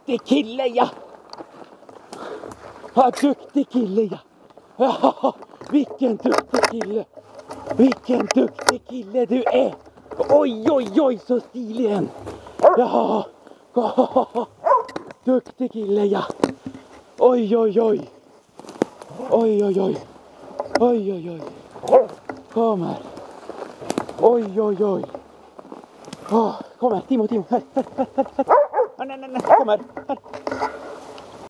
duktig kille, ja. Ja, duktig kille, ja. Ja, vilken duktig kille. Vilken duktig kille du är. Oj, oj, oj, så stilig en. Ja, duktig kille, ja. Oj, oj, oj. Oj, oj, oj. Oj, oj, oj. Kom här. Oj, oj, oj. Kom här, Timo. Här. Nej, kom här.